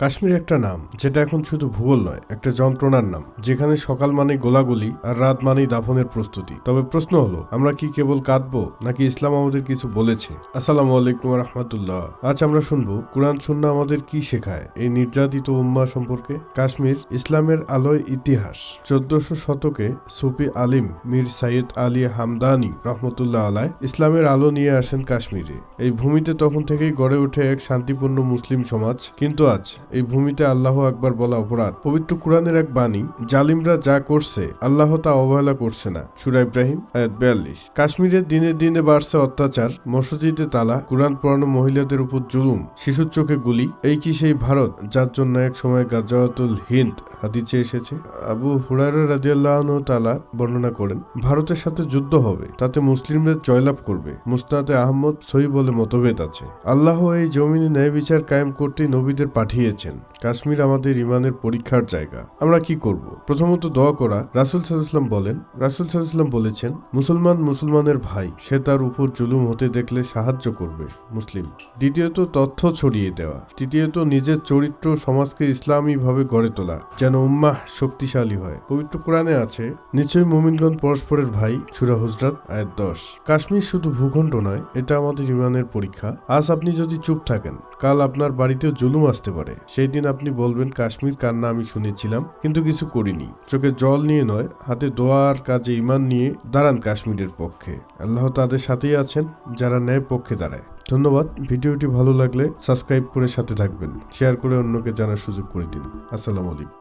কাশ্মীর একটা নাম যেটা এখন শুধু ভূগোল নয়, একটা যন্ত্রণার নাম, যেখানে সকাল মানে গোলাগুলি আর রাত মানেই দাফনের প্রস্তুতি। তবে প্রশ্ন হলো, আমরা কি কেবল কাঁদবো, নাকি ইসলাম আমাদের কিছু বলেছে? আসসালামু আলাইকুম রহমতুল্লাহ। আজ আমরা শুনবো কোরআন সুন্নাহ আমাদের কি শেখায় এই নির্যাতিত উম্মাহ সম্পর্কে। কাশ্মীর ইসলামের আলোয় ইতিহাস। 1400 শতকে সুফি আলিম মীর সাইয়দ আলী হামদানি রহমতুল্লাহ আলায় ইসলামের আলো নিয়ে আসেন কাশ্মীরে। এই ভূমিতে তখন থেকেই গড়ে ওঠে এক শান্তিপূর্ণ মুসলিম সমাজ। কিন্তু আজ এই ভূমিতে আল্লাহ আকবার বলা অপরাধ। পবিত্র কোরআনের এক বাণী, জালিমরা যা করছে আল্লাহ তা অবহেলা করছে না। সূরা ইব্রাহিম আয়াত 42। কাশ্মীরে দিনে দিনে বাড়ছে অত্যাচার, মসজিদে তালা, কোরআন পড়ানো মহিলাদের উপর জুলুম, শিশুর চোখে গুলি। এই কি সেই ভারত যার জন্য এক সময় গাজাওয়াতুল হিন্দ হাদিসে এসেছে? আবু হুরায়রা রাদিয়াল্লাহু আনহু তাআলা বর্ণনা করেন, ভারতের সাথে যুদ্ধ হবে, তাতে মুসলিমরা জয়লাভ করবে। মুসনাদে আহমদ সহিহ বলে মতভেদ আছে। আল্লাহ এই জমিনে ন্যায় বিচার কায়েম করতে নবীদের পাঠিয়েছেন। কাশ্মীর আমাদের ইমানের পরীক্ষার জায়গা। আমরা কি করব? প্রথমত দোয়া করা। রাসূল সাল্লাল্লাহু আলাইহি বলেছেন, মুসলমানের ভাই, সে তার উপর জুলুম হতে দেখলে সাহায্য করবে। মুসলিম। দ্বিতীয়ত তথ্য ছড়িয়ে দেওয়া। তৃতীয়ত নিজের চরিত্র সমাজকে ইসলামী ভাবে গড়ে তোলা, যেন উম্মাহ শক্তিশালী হয়। পবিত্র কোরআনে আছে, নিশ্চয়ই মুমিনগণ পরস্পরের ভাই। সূরা হুজরাত আয়াত 10। কাশ্মীর শুধু ভূখণ্ড নয়, এটা আমাদের ইমানের পরীক্ষা। আজ আপনি যদি চুপ থাকেন, কাল আপনার বাড়িতেও জুলুম আসতে পারে। সেই দিন আপনি বলবেন, কাশ্মীর কান্না আমি শুনেছিলাম কিন্তু কিছু করিনি। চোখে জল নিয়ে নয়, হাতে দোয়ার কাজে ইমান নিয়ে দাঁড়ান কাশ্মীরের পক্ষে। আল্লাহ তাদের সাথেই আছেন যারা ন্যায় পক্ষে দাঁড়ায়। ধন্যবাদ। ভিডিওটি ভালো লাগলে সাবস্ক্রাইব করে সাথে থাকবেন, শেয়ার করে অন্যকে জানার সুযোগ করে দিন। আসসালামু আলাইকুম।